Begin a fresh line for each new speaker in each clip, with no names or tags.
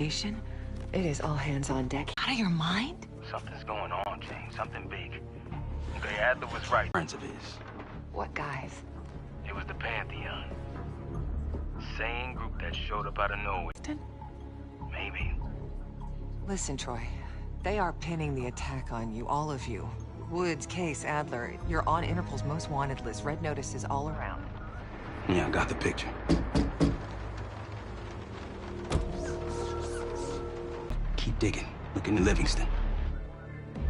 It is all hands on deck. Out of your mind?
Something's going on, Jane. Something big. Okay, Adler was right. Friends of his.
What guys?
It was the Pantheon. Same group that showed up out of nowhere. Maybe.
Listen, Troy. They are pinning the attack on you, all of you. Woods, Case, Adler. You're on Interpol's most wanted list. Red notices all around.
Yeah, I got the picture. Keep digging. Look into Livingston.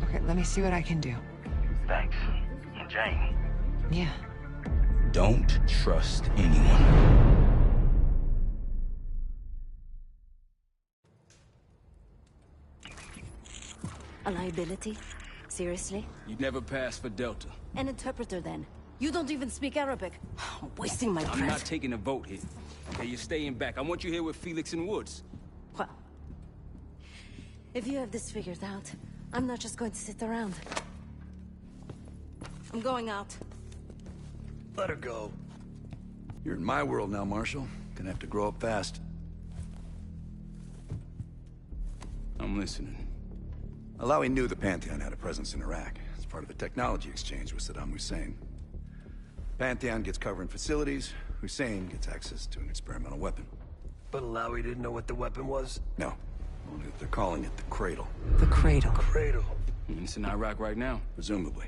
Okay, let me see what I can do.
Thanks. And Jane.
Yeah.
Don't trust anyone.
A liability? Seriously?
You'd never pass for Delta.
An interpreter, then. You don't even speak Arabic. I'm wasting my breath.
I'm not taking a vote here. Okay, you're staying back. I want you here with Felix and Woods.
Well, if you have this figured out, I'm not just going to sit around. I'm going out.
Let her go. You're in my world now, Marshall. Gonna have to grow up fast.
I'm listening.
Alawi knew the Pantheon had a presence in Iraq. It's part of a technology exchange with Saddam Hussein. Pantheon gets cover in facilities. Hussein gets access to an experimental weapon.
But Alawi didn't know what the weapon was?
No. Only that they're calling it the Cradle.
The Cradle.
Cradle.
And it's in Iraq right now.
Presumably.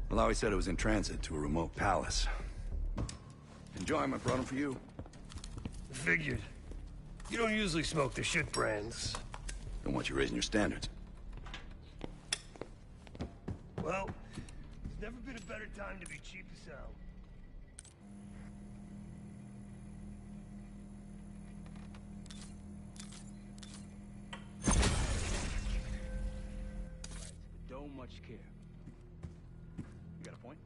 Alawi said it was in transit to a remote palace. Enjoyment brought him for you.
Figured. You don't usually smoke the shit brands.
Don't want you raising your standards.
Well, there's never been a better time to be cheap as hell.
Don't much care. You got a point?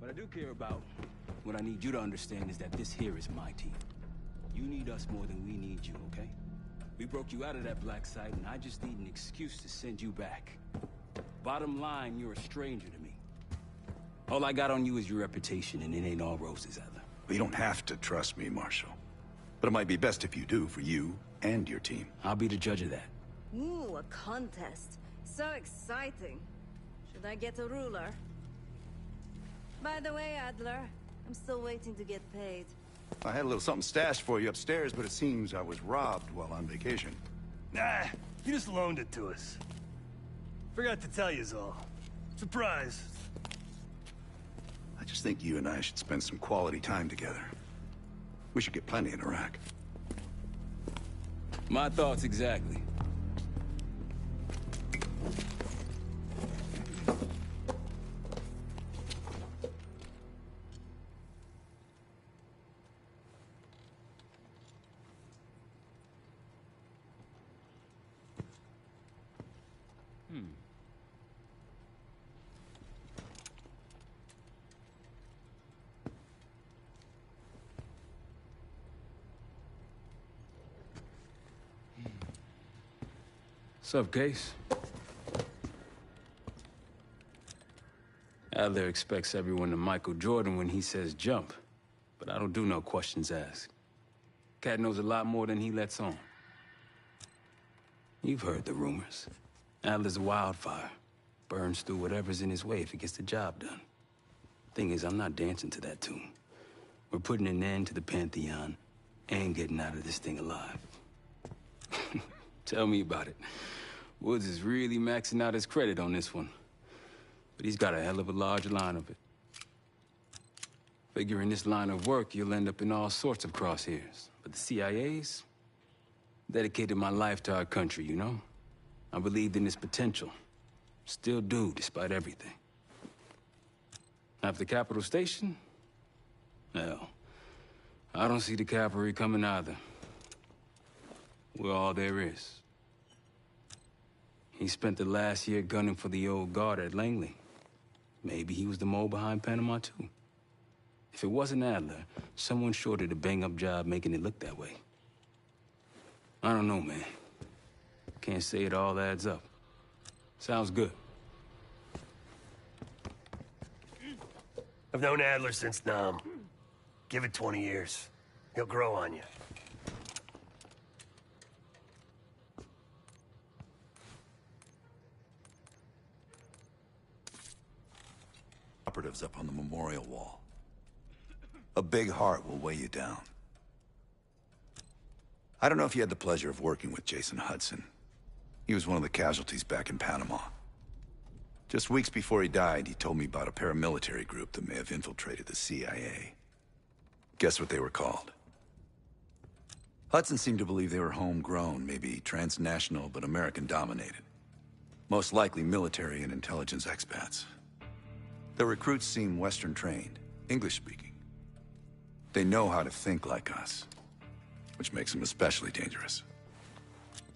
What I do care about, what I need you to understand is that this here is my team. You need us more than we need you, okay? We broke you out of that black site, and I just need an excuse to send you back. Bottom line, you're a stranger to me. All I got on you is your reputation, and it ain't all roses, Adler.
Well, you don't have to trust me, Marshall. But it might be best if you do, for you and your team.
I'll be the judge of that.
Ooh, a contest. So exciting. Should I get a ruler? By the way, Adler, I'm still waiting to get paid.
I had a little something stashed for you upstairs, but it seems I was robbed while on vacation.
Nah, you just loaned it to us. Forgot to tell yous all. Surprise.
I just think you and I should spend some quality time together. We should get plenty in Iraq.
My thoughts exactly. Sup, Case? Adler expects everyone to Michael Jordan when he says jump, but I don't do no questions asked. Cat knows a lot more than he lets on. You've heard the rumors. Adler's a wildfire. Burns through whatever's in his way if he gets the job done. Thing is, I'm not dancing to that tune. We're putting an end to the Pantheon and getting out of this thing alive. Tell me about it. Woods is really maxing out his credit on this one. But he's got a hell of a large line of it. Figure in this line of work, you'll end up in all sorts of crosshairs. But the CIA's dedicated my life to our country, you know? I believed in its potential. Still do, despite everything. After Capital Station? Hell, I don't see the cavalry coming either. We're all there is. He spent the last year gunning for the old guard at Langley. Maybe he was the mole behind Panama, too. If it wasn't Adler, someone sure did a bang-up job making it look that way. I don't know, man. Can't say it all adds up. Sounds good.
I've known Adler since Nam. Give it 20 years. He'll grow on you.
operatives up on the memorial wall. A big heart will weigh you down. I don't know if you had the pleasure of working with Jason Hudson. He was one of the casualties back in Panama. Just weeks before he died, he told me about a paramilitary group that may have infiltrated the CIA. Guess what they were called? Hudson seemed to believe they were homegrown, maybe transnational, but American-dominated. Most likely military and intelligence expats. The recruits seem Western-trained, English-speaking. They know how to think like us, which makes them especially dangerous.